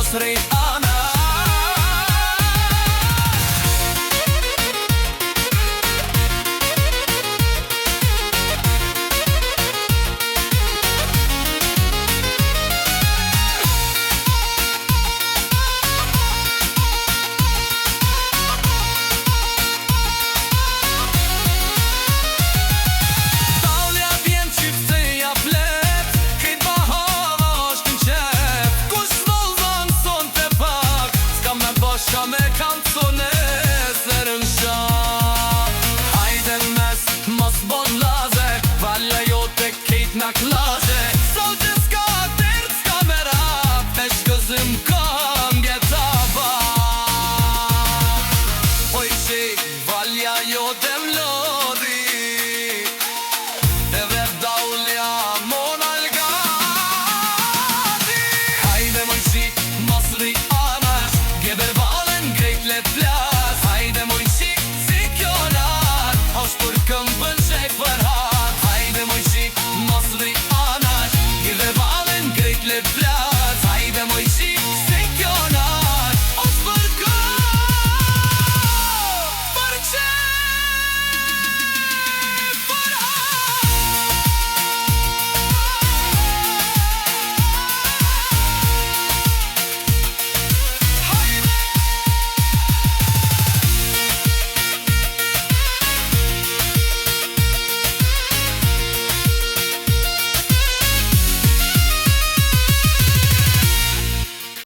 Masri ana Shka me kanë thone zërën shak Hajde mes mos bon laze Valja jote kejt na klaze Sot që s'ka tërt s'ka me rap E shkëzëm kam gjeta bak Oj qik valja jote mlodhi E vet daulja mon algati Hajde moj qik Masri anash Geber plas Hajde moj qik si kjo lat Hosh për këmbën qek për hat Hajde moj qik Masri anash Give balën grejt le plas